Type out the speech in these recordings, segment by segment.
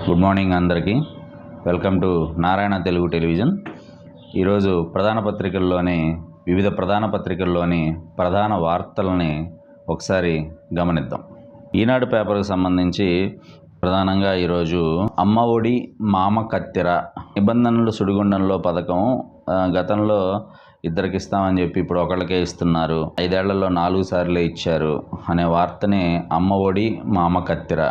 Good morning అందరికీ. Welcome to Narayana Telugu television. ఈరోజు వివిధ ప్రధాన పత్రికల్లోని ప్రధాన వార్తలని ఒకసారి గమనిద్దాం. ఈనాడు పేపర్కి సంబంధించి ప్రధానంగా ఈరోజు అమ్మ ఒడి మామ కత్తెర నిబంధనలు సుడిగుండంలో పథకం గతంలో ఇద్దరికి ఇస్తామని చెప్పి ఇప్పుడు ఒకళ్ళకే ఇస్తున్నారు, 5 ఏళ్లలో 4 సార్లే ఇచ్చారు అనే వార్తని అమ్మ ఒడి మామ కత్తెర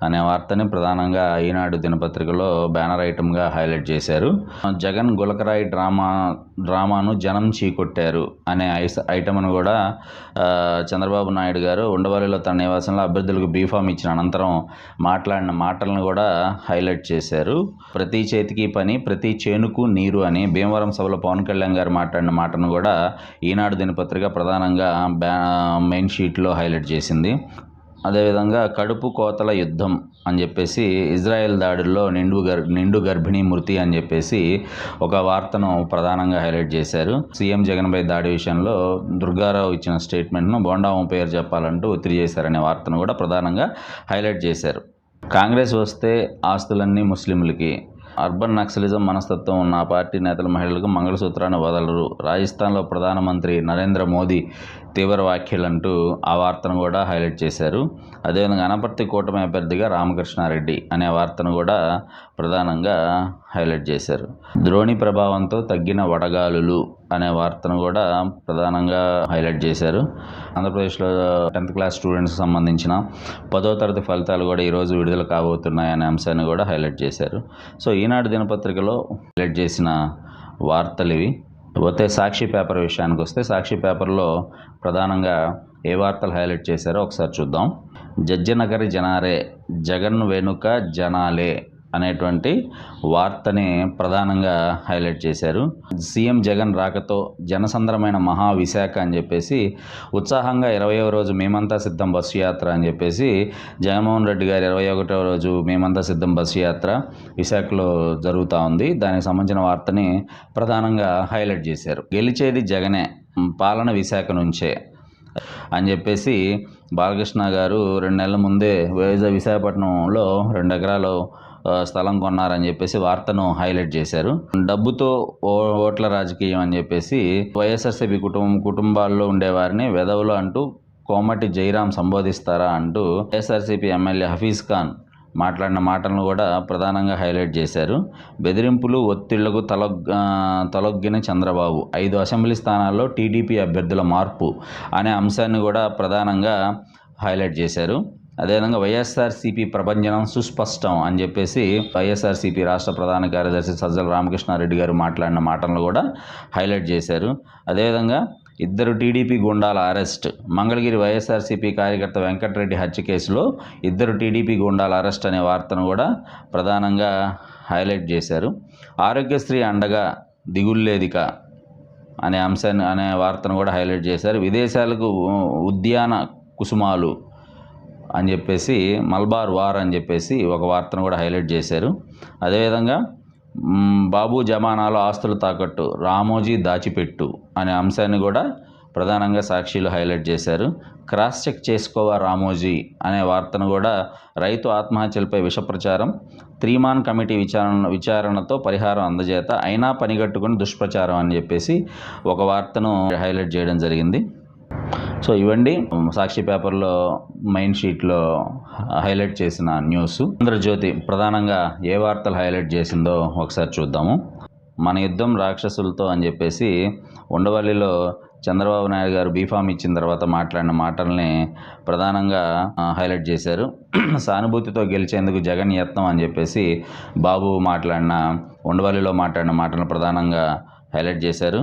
అనే వార్తని ప్రధానంగా ఈనాడు దినపత్రికలో బ్యానర్ ఐటమ్గా హైలైట్ చేశారు. జగన్ గులకరాయి డ్రామాను జనం చీకొట్టారు అనే ఐటమ్ను కూడా చంద్రబాబు నాయుడు గారు ఉండవల్లిలో తన నివాసంలో అభ్యర్థులకు బీఫామ్ ఇచ్చిన అనంతరం మాట్లాడిన మాటలను కూడా హైలైట్ చేశారు. ప్రతి చేతికి పని, ప్రతి చేనుకు నీరు అని భీమవరం సభలో పవన్ కళ్యాణ్ గారు మాట్లాడిన మాటను కూడా ఈనాడు దినపత్రిక ప్రధానంగా మెయిన్ షీట్లో హైలైట్ చేసింది. అదేవిధంగా కడుపు కోతల యుద్ధం అని చెప్పేసి ఇజ్రాయెల్ దాడుల్లో నిండు గర్భిణీ మృతి అని చెప్పేసి ఒక వార్తను ప్రధానంగా హైలైట్ చేశారు. సీఎం జగన్పై దాడి విషయంలో దుర్గారావు ఇచ్చిన స్టేట్మెంట్ను బోండావం పేరు చెప్పాలంటూ ఒత్తిడి చేశారనే వార్తను కూడా ప్రధానంగా హైలైట్ చేశారు. కాంగ్రెస్ వస్తే ఆస్తులన్నీ ముస్లింలకి, అర్బన్ నక్సలిజం మనస్తత్వం ఉన్న పార్టీ నేతలు మహిళలకు మంగళసూత్రాన్ని వదలరు, రాజస్థాన్లో ప్రధానమంత్రి నరేంద్ర మోదీ తీవ్ర వ్యాఖ్యలంటూ ఆ వార్తను కూడా హైలైట్ చేశారు. అదేవిధంగా అనపర్తి కూటమి అభ్యర్థిగా రామకృష్ణారెడ్డి అనే వార్తను కూడా ప్రధానంగా హైలైట్ చేశారు. ద్రోణి ప్రభావంతో తగ్గిన వడగాలులు అనే వార్తను కూడా ప్రధానంగా హైలైట్ చేశారు. ఆంధ్రప్రదేశ్లో 10th క్లాస్ స్టూడెంట్స్కి సంబంధించిన 10వ తరగతి ఫలితాలు కూడా ఈరోజు విడుదల కాబోతున్నాయనే అంశాన్ని కూడా హైలైట్ చేశారు. సో ఈనాడు దినపత్రికలో హైలైట్ చేసిన వార్తలు ఇవి. పోతే సాక్షి పేపర్ విషయానికి వస్తే సాక్షి పేపర్లో ప్రధానంగా ఏ వార్తలు హైలైట్ చేశారో ఒకసారి చూద్దాం. జడ్జినగరి జనారే, జగన్ వెనుక జనాలే అనేటువంటి వార్తని ప్రధానంగా హైలైట్ చేశారు. సీఎం జగన్ రాకతో జనసంద్రమైన మహావిశాఖ అని చెప్పేసి ఉత్సాహంగా 20వ రోజు మేమంతా సిద్ధం బస్సు యాత్ర అని చెప్పేసి జగన్మోహన్ రెడ్డి గారి 21వ రోజు మేమంతా సిద్ధం బస్సు యాత్ర విశాఖలో జరుగుతూ ఉంది. దానికి సంబంధించిన వార్తని ప్రధానంగా హైలైట్ చేశారు. గెలిచేది జగనే, పాలన విశాఖ నుంచే అని చెప్పేసి బాలకృష్ణ గారు 2 నెలల ముందే విశాఖపట్నంలో 2 ఎకరాలు స్థలం కొన్నారని చెప్పేసి వార్తను హైలైట్ చేశారు. డబ్బుతో ఓట్ల రాజకీయం అని చెప్పేసి వైఎస్ఆర్సీపీ కుటుంబాల్లో ఉండేవారిని వెధవులు అంటూ కోమటి జయరాం సంబోధిస్తారా అంటూ వైఎస్ఆర్సీపీ ఎమ్మెల్యే హఫీజ్ ఖాన్ మాట్లాడిన మాటలను కూడా ప్రధానంగా హైలైట్ చేశారు. బెదిరింపులు ఒత్తిళ్లకు తలొగ్గిన చంద్రబాబు, 5 అసెంబ్లీ స్థానాల్లో టీడీపీ అభ్యర్థుల మార్పు అనే అంశాన్ని కూడా ప్రధానంగా హైలైట్ చేశారు. అదేవిధంగా వైఎస్ఆర్సీపీ ప్రభంజనం సుస్పష్టం అని చెప్పేసి వైఎస్ఆర్సీపీ రాష్ట్ర ప్రధాన కార్యదర్శి సజ్జల రామకృష్ణారెడ్డి గారు మాట్లాడిన మాటలను కూడా హైలైట్ చేశారు. అదేవిధంగా 2 టీడీపీ గుండాల అరెస్ట్, మంగళగిరి వైఎస్ఆర్సీపీ కార్యకర్త వెంకటరెడ్డి హత్య కేసులో 2 టీడీపీ గుండాల అరెస్ట్ అనే వార్తను కూడా ప్రధానంగా హైలైట్ చేశారు. ఆరోగ్యశ్రీ అండగా దిగుల్లేదిక అనే వార్తను కూడా హైలైట్ చేశారు. విదేశాలకు ఉద్యాన కుసుమాలు అని చెప్పేసి మల్బార్ వార్ అని చెప్పేసి ఒక వార్తను కూడా హైలైట్ చేశారు. అదేవిధంగా బాబు జమానాలో ఆస్తులు తాకట్టు, రామోజీ దాచిపెట్టు అనే అంశాన్ని కూడా ప్రధానంగా సాక్షిలో హైలైట్ చేశారు. క్రాస్ చెక్ చేసుకోవా రామోజీ అనే వార్తను కూడా రైతు ఆత్మహత్యలపై విషప్రచారం, 3 కమిటీ విచారణతో పరిహారం అందజేత అయినా పనిగట్టుకుని దుష్ప్రచారం అని చెప్పేసి ఒక వార్తను హైలైట్ చేయడం జరిగింది. సో ఇవండి సాక్షి పేపర్లో మెయిన్ షీట్లో హైలైట్ చేసిన న్యూస్. ఆంధ్రజ్యోతి ప్రధానంగా ఏ వార్తలు హైలైట్ చేసిందో ఒకసారి చూద్దాము. మన యుద్ధం రాక్షసులతో అని చెప్పేసి ఉండవల్లిలో చంద్రబాబు నాయుడు గారు బీఫామ్ ఇచ్చిన తర్వాత మాట్లాడిన మాటల్ని ప్రధానంగా హైలైట్ చేశారు. సానుభూతితో గెలిచేందుకు జగన్ యత్నం అని చెప్పేసి బాబు ఉండవల్లిలో మాట్లాడిన మాటలను ప్రధానంగా హైలైట్ చేశారు.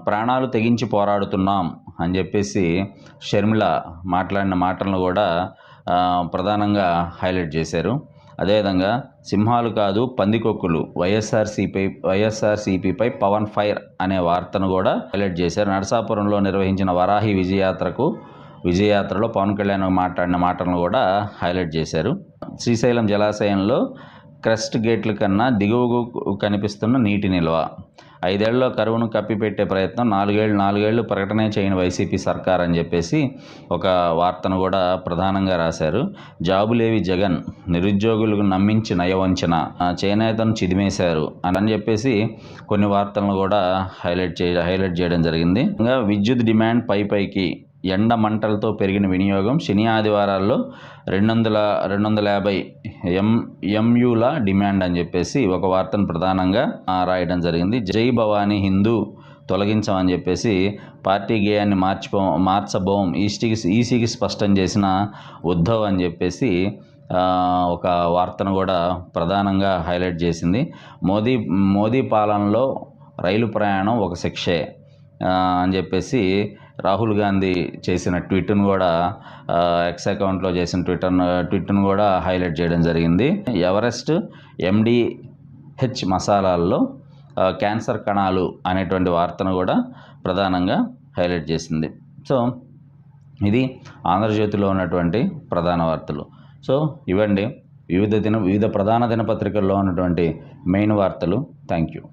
ప్రాణాలు తెగించి పోరాడుతున్నాం అని చెప్పేసి షర్మిల మాట్లాడిన మాటలను కూడా ప్రధానంగా హైలైట్ చేశారు. అదేవిధంగా సింహాలు కాదు పందికొక్కులు, వైఎస్ఆర్సీపీపై పవన్ ఫైర్ అనే వార్తను కూడా హైలైట్ చేశారు. నరసాపురంలో నిర్వహించిన వరాహి విజయయాత్రలో పవన్ కళ్యాణ్ మాట్లాడిన మాటలను కూడా హైలైట్ చేశారు. శ్రీశైలం జలాశయంలో క్రస్ట్ గేట్ల కన్నా దిగువకు కనిపిస్తున్న నీటి నిల్వ 5 ఏళ్లలో కరువును కప్పిపెట్టే ప్రయత్నం, 4 ఏళ్ళు ప్రకటనే చేయని వైసీపీ సర్కార్ అని చెప్పేసి ఒక వార్తను కూడా ప్రధానంగా రాశారు. జాబులేవి జగన్, నిరుద్యోగులకు నమ్మించి నయవంచన, చేనేతను చిదిమేశారు అని చెప్పేసి కొన్ని వార్తలను కూడా హైలైట్ చేయడం జరిగింది. ఇంకా విద్యుత్ డిమాండ్ పైకి, ఎండ మంటలతో పెరిగిన వినియోగం, శని ఆదివారాల్లో 250 ఎంయుల డిమాండ్ అని చెప్పేసి ఒక వార్తను ప్రధానంగా రాయడం జరిగింది. జై భవానీ హిందూ తొలగించమని చెప్పేసి పార్టీ గేయాన్ని మార్చబోం ఈసీకి స్పష్టం చేసిన ఉద్ధవ్ అని చెప్పేసి ఒక వార్తను కూడా ప్రధానంగా హైలైట్ చేసింది. మోదీ పాలనలో రైలు ప్రయాణం ఒక శిక్షే అని చెప్పేసి రాహుల్ గాంధీ చేసిన ట్వీట్ను కూడా ఎక్స్ అకౌంట్లో చేసిన ట్వీట్ను కూడా హైలైట్ చేయడం జరిగింది. ఎవరెస్ట్ MDH మసాలాల్లో క్యాన్సర్ కణాలు అనేటువంటి వార్తను కూడా ప్రధానంగా హైలైట్ చేసింది. సో ఇది ఆంధ్రజ్యోతిలో ఉన్నటువంటి ప్రధాన వార్తలు. సో ఇవండి వివిధ ప్రధాన దినపత్రికల్లో ఉన్నటువంటి మెయిన్ వార్తలు. Thank you.